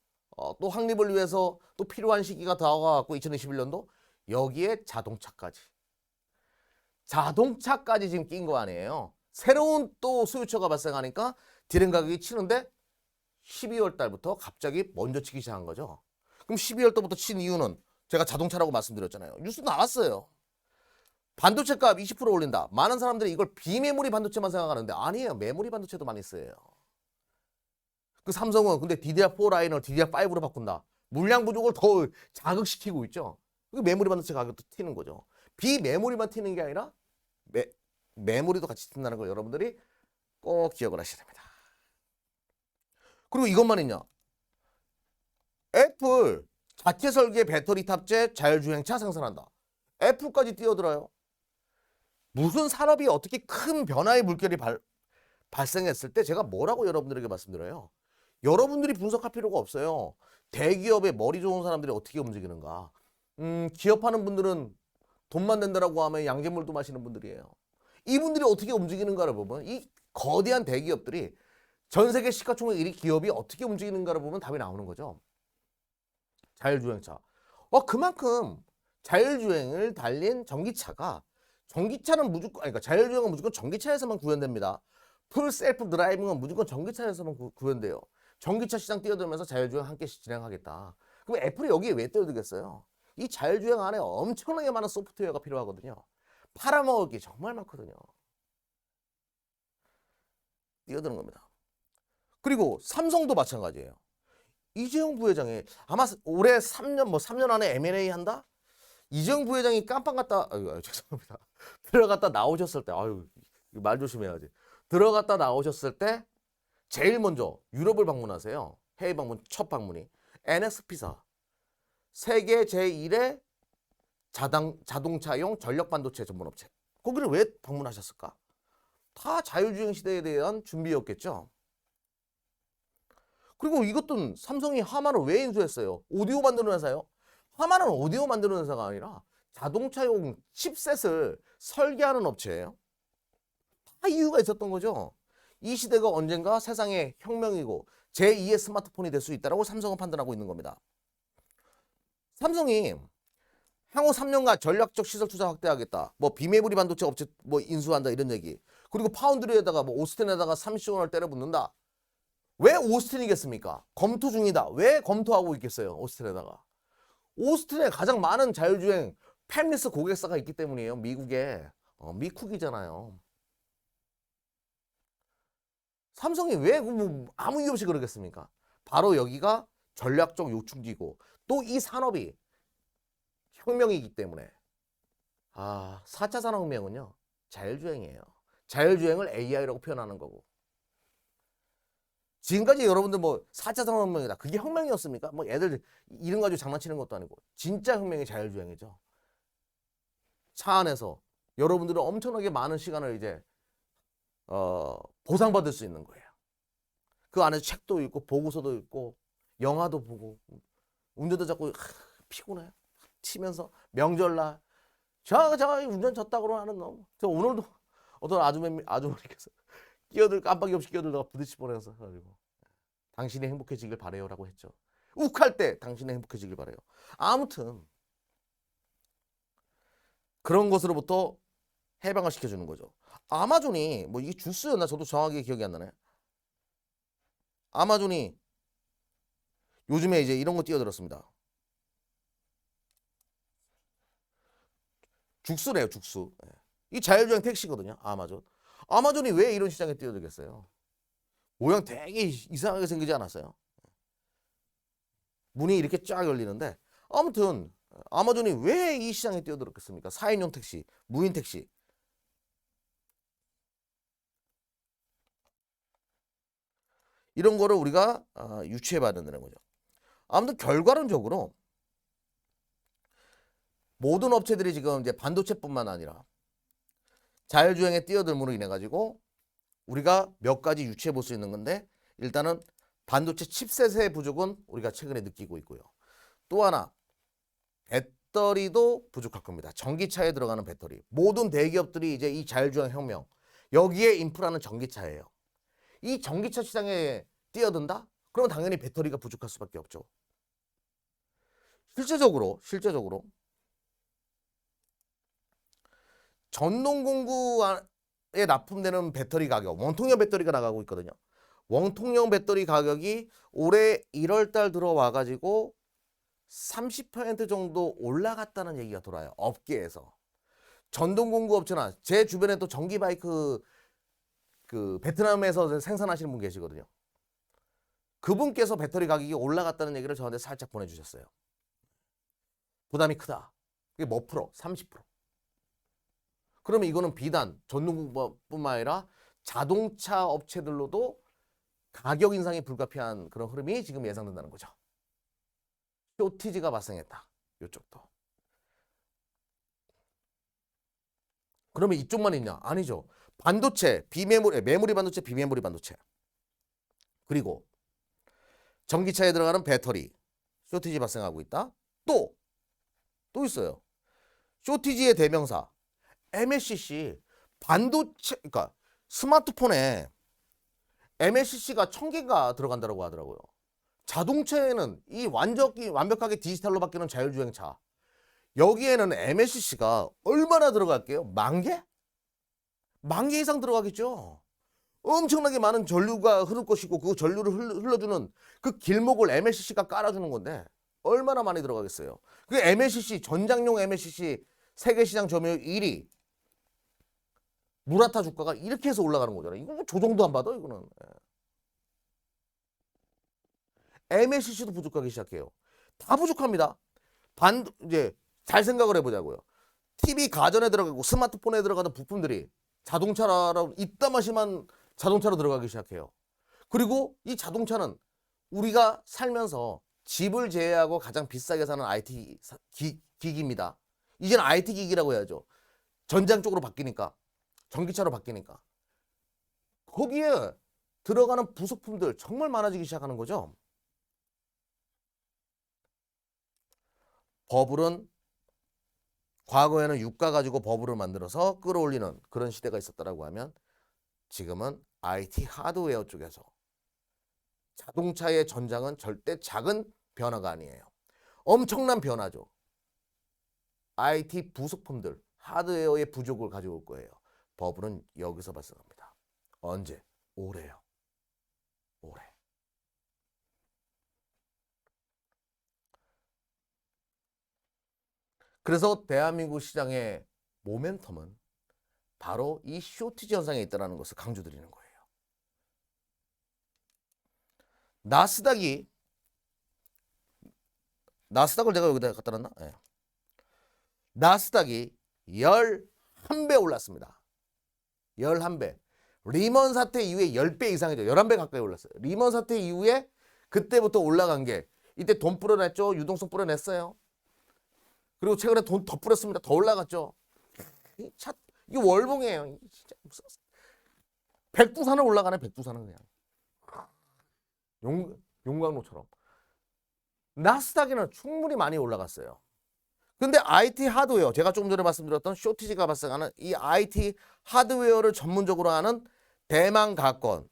또 확립을 위해서 또 필요한 시기가 다가왔고 2021년도 여기에 자동차까지 지금 낀 거 아니에요. 새로운 또 수요처가 발생하니까 디램 가격이 치는데 12월 달부터 갑자기 먼저 치기 시작한 거죠. 그럼 12월 달부터 친 이유는 제가 자동차라고 말씀드렸잖아요. 뉴스 나왔어요. 반도체 값 20% 올린다. 많은 사람들이 이걸 비메모리 반도체만 생각하는데 아니에요. 메모리 반도체도 많이 쓰여요. 그 삼성은 근데 DDR4 라인을 DDR5로 바꾼다. 물량 부족을 더 자극시키고 있죠. 그 메모리 반도체 가격도 튀는 거죠. 비메모리만 튀는 게 아니라 메모리도 같이 튄다는 걸 여러분들이 꼭 기억을 하셔야 됩니다. 그리고 이것만 있냐? 애플 자체 설계 배터리 탑재 자율주행차 생산한다. 애플까지 뛰어들어요. 무슨 산업이 어떻게 큰 변화의 물결이 발생했을 때 제가 뭐라고 여러분들에게 말씀드려요? 여러분들이 분석할 필요가 없어요. 대기업의 머리 좋은 사람들이 어떻게 움직이는가. 기업하는 분들은 돈만 낸다라고 하면 양잿물도 마시는 분들이에요. 이분들이 어떻게 움직이는가를 보면 이 거대한 대기업들이 전 세계 시가총액 1위 기업이 어떻게 움직이는가를 보면 답이 나오는 거죠. 자율주행차. 그만큼 자율주행을 달린 전기차가 전기차는 무조건, 그러니까 자율주행은 무조건 전기차에서만 구현됩니다. 풀 셀프 드라이빙은 무조건 전기차에서만 구현돼요. 전기차 시장 뛰어들면서 자율주행 함께 진행하겠다. 그럼 애플이 여기에 왜 뛰어들겠어요? 이 자율주행 안에 엄청나게 많은 소프트웨어가 필요하거든요. 팔아먹을 게 정말 많거든요. 뛰어드는 겁니다. 그리고 삼성도 마찬가지예요. 이재용 부회장이 아마 올해 3년 안에 M&A 한다? 이재용 부회장이 깜빵 갔다, 죄송합니다. 들어갔다 나오셨을 때, 말 조심해야지. 들어갔다 나오셨을 때 제일 먼저 유럽을 방문하세요. 해외 방문 첫 방문이 NXP사, 세계 제1의 자동차용 전력 반도체 전문 업체. 거기를 왜 방문하셨을까? 다 자율주행 시대에 대한 준비였겠죠. 그리고 이것도 삼성이 하만을 왜 인수했어요? 오디오 만드는 회사요. 하만은 오디오 만드는 회사가 아니라 자동차용 칩셋을 설계하는 업체예요. 다 이유가 있었던 거죠. 이 시대가 언젠가 세상의 혁명이고 제2의 스마트폰이 될 수 있다고 삼성은 판단하고 있는 겁니다. 삼성이 향후 3년간 전략적 시설 투자 확대하겠다. 뭐 비메모리 반도체 업체 뭐 인수한다 이런 얘기. 그리고 파운드리에다가 뭐 오스틴에다가 30조 원을 때려붓는다. 왜 오스틴이겠습니까? 검토 중이다. 왜 검토하고 있겠어요? 오스틴에다가. 오스틴에 가장 많은 자율주행 팹리스 고객사가 있기 때문이에요. 미국에. 미쿡이잖아요. 삼성이 왜 아무 이유 없이 그러겠습니까? 바로 여기가 전략적 요충지고 또 이 산업이 혁명이기 때문에 4차 산업혁명은요. 자율주행이에요. 자율주행을 AI라고 표현하는 거고. 지금까지 여러분들 뭐 4차 산업혁명이다. 그게 혁명이었습니까? 뭐 애들 이름 가지고 장난치는 것도 아니고 진짜 혁명이 자율주행이죠. 차 안에서 여러분들은 엄청나게 많은 시간을 이제 보상받을 수 있는 거예요. 그 안에서 책도 읽고 보고서도 읽고 영화도 보고 운전도 자꾸 피곤해 치면서 명절날 저 운전 졌다고 하는 놈. 저 오늘도 어떤 아주머니께서 깜빡이 없이 끼어들다가 부딪힐 뻔해서 가지고 당신이 행복해지길 바래요라고 했죠. 욱할 때 당신이 행복해지길 바래요. 아무튼 그런 것으로부터 해방을 시켜주는 거죠. 아마존이 뭐 이게 주스였나 저도 정확하게 기억이 안 나네. 아마존이 요즘에 이제 이런 거 뛰어들었습니다. 죽수네요, 죽수. 이 자율주행 택시거든요, 아마존. 아마존이 왜 이런 시장에 뛰어들겠어요? 모양 되게 이상하게 생기지 않았어요? 문이 이렇게 쫙 열리는데 아무튼 아마존이 왜 이 시장에 뛰어들었겠습니까? 4인용 택시, 무인 택시. 이런 거를 우리가 유추해봐야 된다는 거죠. 아무튼 결과론적으로 모든 업체들이 지금 이제 반도체뿐만 아니라 자율주행에 뛰어들므로 인해 가지고 우리가 몇 가지 유추해 볼 수 있는 건데 일단은 반도체 칩셋의 부족은 우리가 최근에 느끼고 있고요. 또 하나 배터리도 부족할 겁니다. 전기차에 들어가는 배터리. 모든 대기업들이 이제 이 자율주행 혁명 여기에 인프라는 전기차예요. 이 전기차 시장에 뛰어든다? 그러면 당연히 배터리가 부족할 수밖에 없죠. 실제적으로 전동공구에 납품되는 배터리 가격, 원통형 배터리가 나가고 있거든요. 원통형 배터리 가격이 올해 1월 달 들어와 가지고 30% 정도 올라갔다는 얘기가 돌아요. 업계에서. 전동공구 업체나 제 주변에 또 전기 바이크 그 베트남에서 생산하시는 분 계시거든요. 그분께서 배터리 가격이 올라갔다는 얘기를 저한테 살짝 보내주셨어요. 부담이 크다. 이게 몇 프로? 30%. 그러면 이거는 비단 전동공구뿐만 아니라 자동차 업체들로도 가격 인상이 불가피한 그런 흐름이 지금 예상된다는 거죠. 쇼티지가 발생했다. 이쪽도. 그러면 이쪽만 있냐? 아니죠. 반도체, 메모리 반도체, 비메모리 반도체. 그리고 전기차에 들어가는 배터리. 쇼티지 발생하고 있다. 또 있어요. 쇼티지의 대명사. MLCC. 반도체, 그러니까 스마트폰에 MLCC가 1000개가 들어간다고 하더라고요. 자동차에는 이 완벽하게 디지털로 바뀌는 자율주행차. 여기에는 MLCC가 얼마나 들어갈게요? 10,000개? 10,000개 이상 들어가겠죠. 엄청나게 많은 전류가 흐를 것이고 그 전류를 흘러주는 그 길목을 MLCC가 깔아주는 건데 얼마나 많이 들어가겠어요. 그 MLCC, 전장용 MLCC 세계시장 점유율 1위 무라타 주가가 이렇게 해서 올라가는 거잖아요. 이거 뭐 조정도 안 받아 이거는. MLCC도 부족하기 시작해요. 다 부족합니다. 이제 잘 생각을 해보자고요. TV 가전에 들어가고 스마트폰에 들어가는 부품들이 자동차랑 이따마심한 자동차로 들어가기 시작해요. 그리고 이 자동차는 우리가 살면서 집을 제외하고 가장 비싸게 사는 IT 기기입니다. 이제는 IT 기기라고 해야죠. 전장 쪽으로 바뀌니까, 전기차로 바뀌니까. 거기에 들어가는 부속품들 정말 많아지기 시작하는 거죠. 버블은 과거에는 유가 가지고 버블을 만들어서 끌어올리는 그런 시대가 있었다라고 하면 지금은 IT 하드웨어 쪽에서 자동차의 전장은 절대 작은 변화가 아니에요. 엄청난 변화죠. IT 부속품들, 하드웨어의 부족을 가져올 거예요. 버블은 여기서 발생합니다. 언제? 올해요. 올해. 그래서 대한민국 시장의 모멘텀은 바로 이 쇼티지 현상에 있다는 것을 강조드리는 거예요. 나스닥을 제가 여기다 갖다 놨나? 네. 나스닥이 11배 올랐습니다. 11배. 리먼 사태 이후에 10배 이상이죠. 11배 가까이 올랐어요. 리먼 사태 이후에 그때부터 올라간 게 이때 돈 뿌려냈죠. 유동성 뿌려냈어요. 그리고 최근에 돈 더 뿌렸습니다. 더 올라갔죠. 이게 월봉이에요. 진짜 백두산을 올라가네. 백두산은 그냥 용광로처럼. 나스닥에는 충분히 많이 올라갔어요. 근데 IT 하드웨어, 제가 조금 전에 말씀드렸던 쇼티지가 발생하는 이 IT 하드웨어를 전문적으로 하는 대만 가건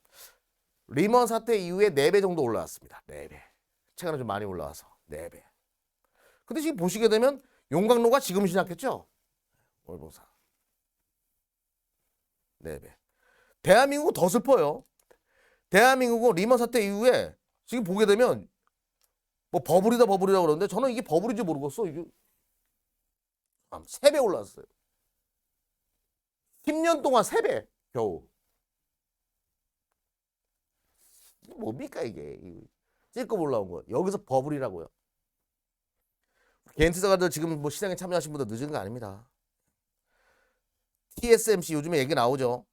리먼 사태 이후에 4배 정도 올라왔습니다. 4배. 최근에 좀 많이 올라와서 4배. 근데 지금 보시게 되면 용광로가 지금 시작했죠? 월봉사. 4배. 대한민국은 더 슬퍼요. 대한민국은 리먼 사태 이후에 지금 보게 되면 뭐 버블이다 그러는데 저는 이게 버블인지 모르겠어. 이게 3배 올랐어요. 10년 동안 3배 겨우. 이게 뭡니까 이게. 찔끔 올라온 거. 여기서 버블이라고요. 개인 투자가들 지금 뭐 시장에 참여하신 분들 늦은 거 아닙니다. TSMC 요즘에 얘기 나오죠.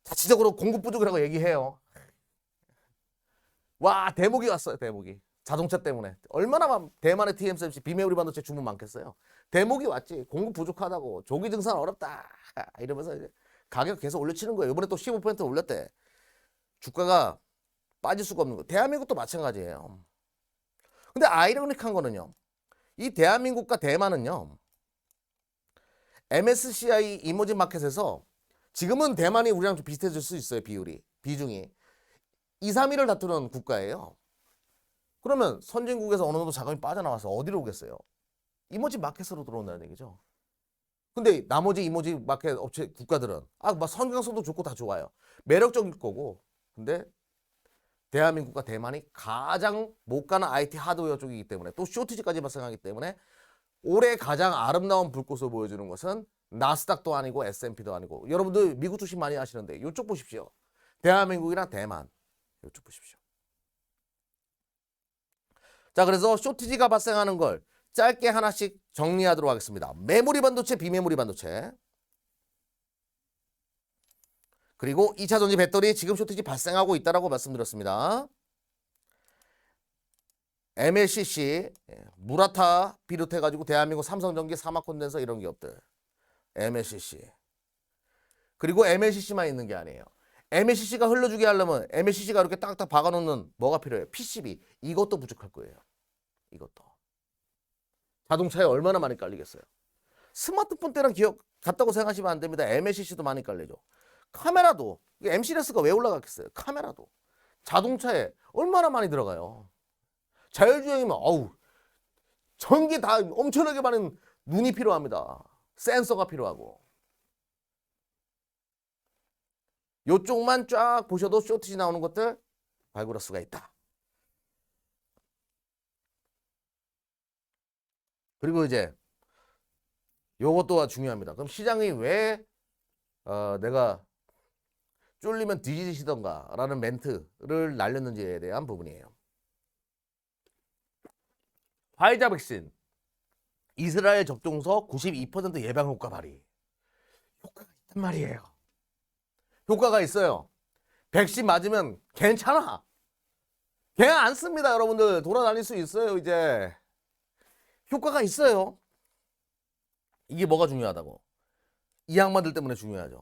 자체적으로 공급 부족이라고 얘기해요. 와, 대목이 왔어요. 대목이. 자동차 때문에. 얼마나 대만의 TSMC 비메모리 반도체 주문 많겠어요. 대목이 왔지. 공급 부족하다고. 조기 증산 어렵다. 이러면서 이제 가격 계속 올려치는 거예요. 이번에 또 15% 올렸대. 주가가 빠질 수가 없는 거. 대한민국도 마찬가지예요. 근데 아이러니한 거는요. 이 대한민국과 대만은요. MSCI 이머징 마켓에서 지금은 대만이 우리랑 좀 비슷해질 수 있어요. 비중이 2, 3위를 다투는 국가예요. 그러면 선진국에서 어느 정도 자금이 빠져나와서 어디로 오겠어요? 이머징 마켓으로 들어온다는 얘기죠. 근데 나머지 이머징 마켓 업체 국가들은 막 성장성도 좋고 다 좋아요. 매력적일 거고. 근데 대한민국과 대만이 가장 못 가는 IT 하드웨어 쪽이기 때문에 또 쇼티지까지 발생하기 때문에 올해 가장 아름다운 불꽃을 보여주는 것은 나스닥도 아니고 S&P도 아니고 여러분들 미국 주식 많이 하시는데 이쪽 보십시오. 대한민국이랑 대만 이쪽 보십시오. 자, 그래서 쇼티지가 발생하는 걸 짧게 하나씩 정리하도록 하겠습니다. 메모리 반도체, 비메모리 반도체. 그리고 2차 전지 배터리 지금 쇼티지 발생하고 있다라고 말씀드렸습니다. MLCC, 무라타 비롯해가지고 대한민국 삼성전기, 사마콘덴서 이런 기업들. MLCC. 그리고 MLCC만 있는 게 아니에요. MLCC가 흘러주게 하려면 MLCC가 이렇게 딱딱 박아놓는 뭐가 필요해요? PCB. 이것도 부족할 거예요. 이것도. 자동차에 얼마나 많이 깔리겠어요? 스마트폰 때랑 기억 같다고 생각하시면 안 됩니다. MLCC도 많이 깔리죠. 카메라도. MC레스가 왜 올라갔겠어요? 카메라도. 자동차에 얼마나 많이 들어가요? 자율주행이면 전기 다 엄청나게 많은 눈이 필요합니다. 센서가 필요하고. 요쪽만 쫙 보셔도 쇼트지 나오는 것들 발굴할 수가 있다. 그리고 이제 요것도 중요합니다. 그럼 시장이 왜 내가 쫄리면 뒤지시던가 라는 멘트를 날렸는지에 대한 부분이에요. 화이자 백신 이스라엘 접종서 92% 예방 효과 발휘. 효과가 있단 말이에요. 효과가 있어요. 백신 맞으면 괜찮아. 그냥 안 씁니다. 여러분들 돌아다닐 수 있어요. 이제 효과가 있어요. 이게 뭐가 중요하다고? 이 양반들 때문에 중요하죠.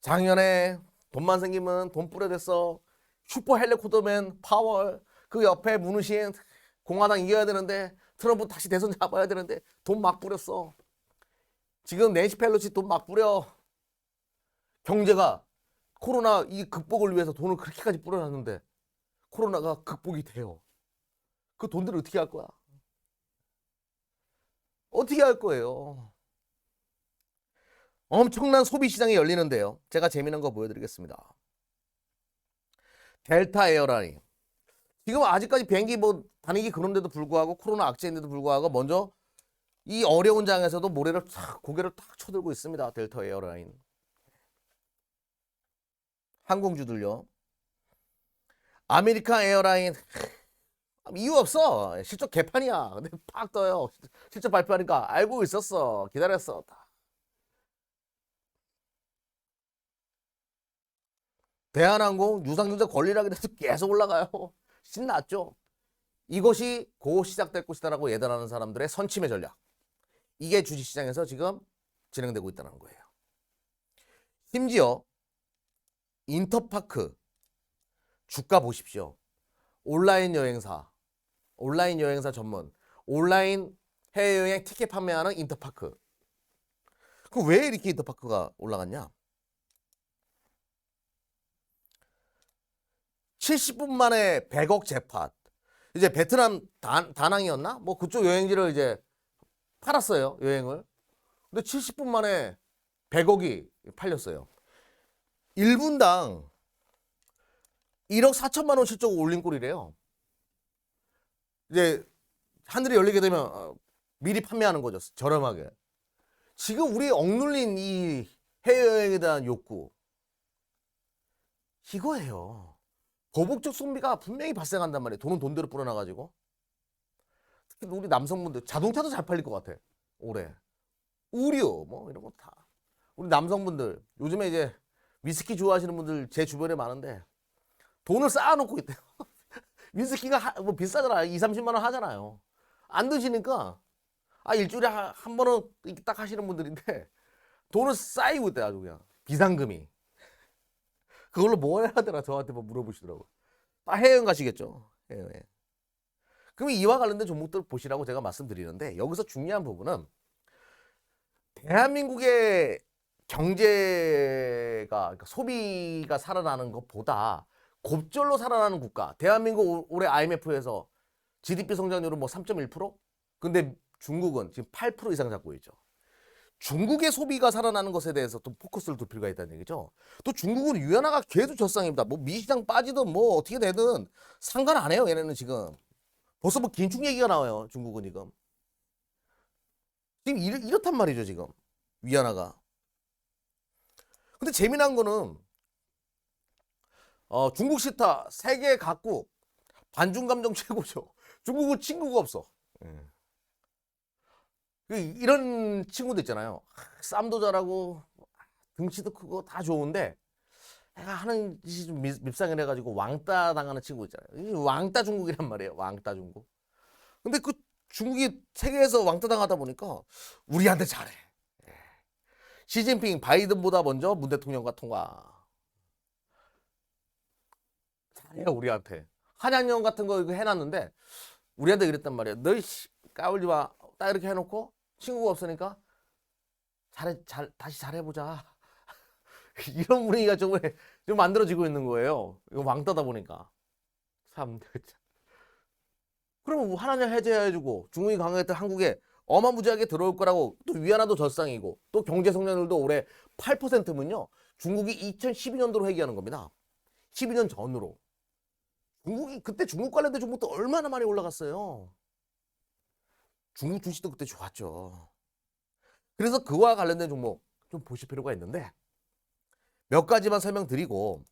작년에 돈만 생기면 돈 뿌려댔어. 슈퍼 헬리콥터맨 파월 그 옆에 문우신 공화당 이겨야 되는데 트럼프 다시 대선 잡아야 되는데 돈 막 뿌렸어. 지금 낸시 펠로시 돈 막 뿌려. 경제가 코로나 이 극복을 위해서 돈을 그렇게까지 뿌려놨는데 코로나가 극복이 돼요. 그 돈들을 어떻게 할 거야? 어떻게 할 거예요? 엄청난 소비 시장이 열리는데요. 제가 재미난 거 보여드리겠습니다. 델타 에어라인. 지금 아직까지 비행기 뭐 다니기 그런데도 불구하고 코로나 악재인데도 불구하고 먼저 이 어려운 장에서도 고개를 탁 쳐들고 있습니다. 델타 에어라인. 항공주들요. 아메리칸 에어라인 이유 없어. 실적 개판이야. 근데 팍 떠요. 실적 발표하니까 알고 있었어. 기다렸어. 대한항공 유상증자 권리락이 돼서 계속 올라가요. 신났죠. 이것이 곧 시작될 것이다라고 예단하는 사람들의 선침의 전략. 이게 주식시장에서 지금 진행되고 있다는 거예요. 심지어 인터파크 주가 보십시오. 온라인 여행사 전문, 온라인 해외여행 티켓 판매하는 인터파크. 그 왜 이렇게 인터파크가 올라갔냐? 70분 만에 100억 재팟. 이제 베트남 다낭이었나? 뭐 그쪽 여행지를 이제 팔았어요, 여행을. 근데 70분 만에 100억이 팔렸어요. 1분당 1억 4천만 원 실적 올린 꼴이래요. 이제 하늘이 열리게 되면 미리 판매하는 거죠. 저렴하게. 지금 우리 억눌린 이 해외여행에 대한 욕구. 이거예요. 보복적 소비가 분명히 발생한단 말이에요. 돈은 돈대로 뿌려놔가지고. 특히 우리 남성분들 자동차도 잘 팔릴 것 같아. 올해. 의류 뭐 이런 거 다. 우리 남성분들 요즘에 이제 위스키 좋아하시는 분들 제 주변에 많은데 돈을 쌓아놓고 있대요. 위스키가 뭐 비싸잖아. 2, 30만 원 하잖아요. 안 드시니까 일주일에 한 번은 딱 하시는 분들인데 돈을 쌓이고 있대 아주 그냥. 비상금이. 그걸로 뭘 해야 되나 저한테 뭐 물어보시더라고. 해외여행 가시겠죠. 해외여행. 그럼 이와 관련된 종목들 보시라고 제가 말씀드리는데 여기서 중요한 부분은 대한민국의 경제가 그러니까 소비가 살아나는 것보다 곱절로 살아나는 국가. 대한민국 올해 IMF에서 GDP 성장률은 뭐 3.1%? 근데 중국은 지금 8% 이상 잡고 있죠. 중국의 소비가 살아나는 것에 대해서 또 포커스를 둘 필요가 있다는 얘기죠. 또 중국은 위안화가 계속 저쌍입니다. 뭐 미시장 빠지든 뭐 어떻게 되든 상관 안 해요. 얘네는 지금. 벌써 뭐 긴축 얘기가 나와요. 중국은 지금. 지금 이렇단 말이죠. 지금. 위안화가. 근데 재미난 거는 중국 시타 세계 각국 반중 감정 최고죠. 중국은 친구가 없어. 이런 친구들 있잖아요. 쌈도 잘하고 등치도 크고 다 좋은데 내가 하는 짓이 좀 밉상을 해가지고 왕따 당하는 친구 있잖아요. 왕따 중국이란 말이에요. 왕따 중국. 근데 그 중국이 세계에서 왕따 당하다 보니까 우리한테 잘해. 시진핑 바이든보다 먼저 문 대통령과 통화. 잘해요 우리한테. 한양령 같은 거 이거 해놨는데 우리한테 그랬단 말이야. 너 까불지 마. 딱 이렇게 해놓고 친구가 없으니까 다시 잘해보자. 이런 분위기가 좀 만들어지고 있는 거예요. 이거 왕따다 보니까. 참. 그러면 환환을 해제해주고 중국이 강화했던 한국에 어마무지하게 들어올 거라고 또 위안화도 절상이고 또 경제 성장률도 올해 8%면요. 중국이 2012년도로 회귀하는 겁니다. 12년 전으로. 중국이 그때 중국 관련된 종목도 얼마나 많이 올라갔어요. 중국 주식도 그때 좋았죠. 그래서 그와 관련된 종목 좀 보실 필요가 있는데 몇 가지만 설명드리고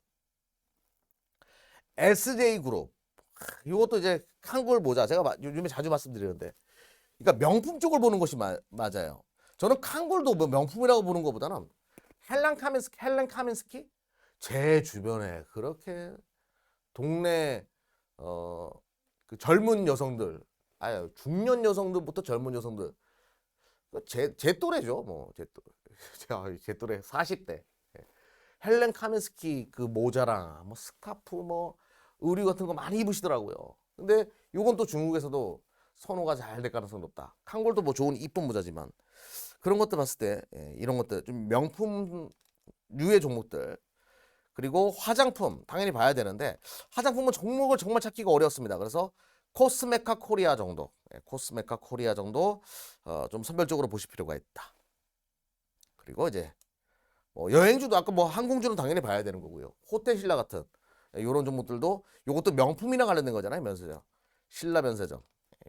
SJ그룹 이것도 이제 한국을 보자. 제가 요즘에 자주 말씀드리는데 그러니까 명품 쪽을 보는 것이 맞아요. 저는 칸골도 뭐 명품이라고 보는 것보다는 헬렌 카민스키 제 주변에 그렇게 동네 그 젊은 여성들, 중년 여성들부터 젊은 여성들 제 또래죠, 뭐 제 또래 40대 헬렌 카민스키 그 모자랑 뭐 스카프 뭐 의류 같은 거 많이 입으시더라고요. 근데 요건 또 중국에서도 선호가 잘 될 가능성이 높다. 칸골도 뭐 좋은 이쁜 모자지만 그런 것들 봤을 때 이런 것들 좀 명품류의 종목들 그리고 화장품 당연히 봐야 되는데 화장품은 종목을 정말 찾기가 어렵습니다. 그래서 코스메카 코리아 정도, 코스메카 코리아 정도 좀 선별적으로 보실 필요가 있다. 그리고 이제 뭐 여행주도 아까 뭐 항공주는 당연히 봐야 되는 거고요. 호텔 신라 같은 이런 종목들도 이것도 명품이랑 관련된 거잖아요. 면세점, 신라 면세점,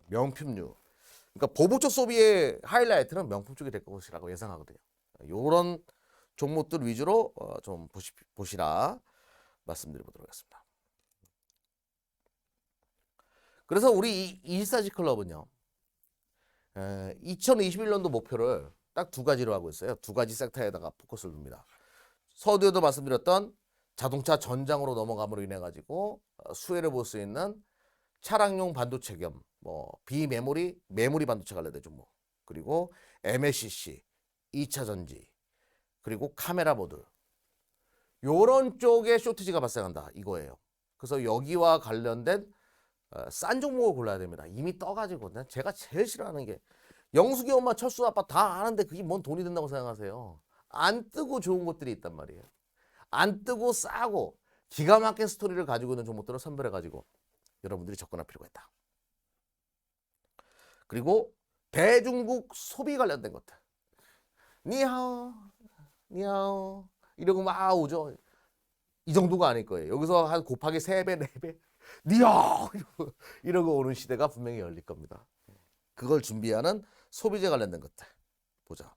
명품류. 그러니까 보복적 소비의 하이라이트는 명품 쪽이 될 것이라고 예상하거든요. 이런 종목들 위주로 좀 보시라 말씀드려보도록 하겠습니다. 그래서 우리 이사지 클럽은요, 2021년도 목표를 딱 두 가지로 하고 있어요. 두 가지 섹터에다가 포커스를 둡니다. 서두에도 말씀드렸던 자동차 전장으로 넘어감으로 인해 가지고 수혜를 볼 수 있는 차량용 반도체 겸 뭐 비메모리 반도체 관련된 종목 그리고 MLCC, 2차 전지 그리고 카메라 보드 요런 쪽에 쇼티지가 발생한다 이거예요. 그래서 여기와 관련된 싼 종목을 골라야 됩니다. 이미 떠가지고 제가 제일 싫어하는 게 영숙이 엄마 철수 아빠 다 아는데 그게 뭔 돈이 된다고 생각하세요. 안 뜨고 좋은 것들이 있단 말이에요. 안 뜨고 싸고 기가 막힌 스토리를 가지고 있는 종목들을 선별해가지고 여러분들이 접근할 필요가 있다. 그리고 대중국 소비 관련된 것들. 니하오, 니하오 이러고 막 오죠. 이 정도가 아닐 거예요. 여기서 한 곱하기 3배, 4배 니하오 이러고 오는 시대가 분명히 열릴 겁니다. 그걸 준비하는 소비재 관련된 것들 보자.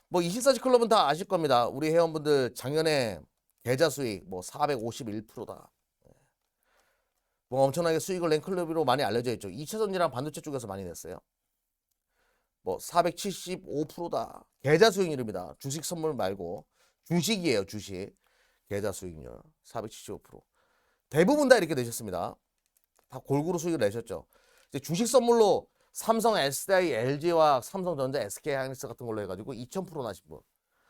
뭐 24시 클럽은 다 아실 겁니다. 우리 회원분들 작년에 계좌 수익 뭐 451%다. 뭐 엄청나게 수익을 낸 클럽으로 많이 알려져 있죠. 2차 전지랑 반도체 쪽에서 많이 냈어요. 뭐 475%다. 계좌 수익률입니다. 주식 선물 말고 주식이에요. 주식. 계좌 수익률 475%. 대부분 다 이렇게 내셨습니다. 다 골고루 수익을 내셨죠. 이제 주식 선물로 삼성, SDI, LG와 삼성전자, SK하이닉스 같은 걸로 해가지고 2000% 나신 분.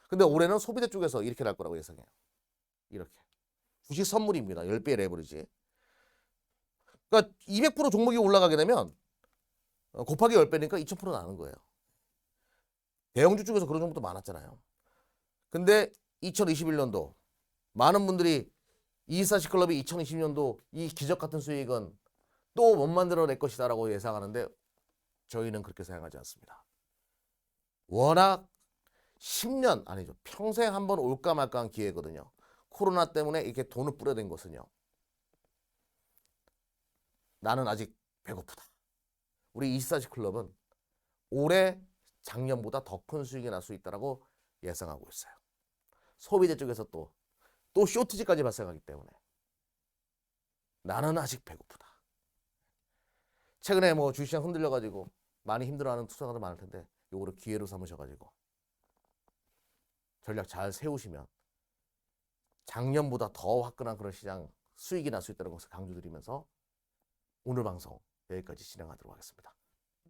근데 올해는 소비재 쪽에서 이렇게 날 거라고 예상해요. 이렇게. 주식 선물입니다. 10배의 레버리지. 그러니까 200% 종목이 올라가게 되면 곱하기 10배니까 2000% 나는 거예요. 대형주 쪽에서 그런 종목도 많았잖아요. 근데 2021년도 많은 분들이 24시 클럽이 2020년도 이 기적 같은 수익은 또 못 만들어낼 것이다 라고 예상하는데 저희는 그렇게 생각하지 않습니다. 워낙 10년 아니죠. 평생 한번 올까 말까 한 기회거든요. 코로나 때문에 이렇게 돈을 뿌려댄 것은요. 나는 아직 배고프다. 우리 24시 클럽은 올해 작년보다 더 큰 수익이 날 수 있다고 예상하고 있어요. 소비재 쪽에서 또 쇼트지까지 발생하기 때문에 나는 아직 배고프다. 최근에 뭐 주식시장 흔들려가지고 많이 힘들어하는 투자자들 많을 텐데 요거를 기회로 삼으셔가지고 전략 잘 세우시면 작년보다 더 화끈한 그런 시장 수익이 날 수 있다는 것을 강조드리면서 오늘 방송 여기까지 진행하도록 하겠습니다.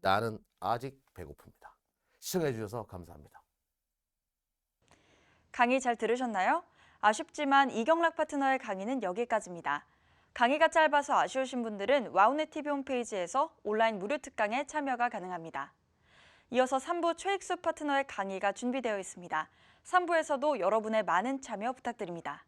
나는 아직 배고픕니다. 시청해 주셔서 감사합니다. 강의 잘 들으셨나요? 아쉽지만 이경락 파트너의 강의는 여기까지입니다. 강의가 짧아서 아쉬우신 분들은 와우넷 TV 홈페이지에서 온라인 무료 특강에 참여가 가능합니다. 이어서 3부 최익수 파트너의 강의가 준비되어 있습니다. 3부에서도 여러분의 많은 참여 부탁드립니다.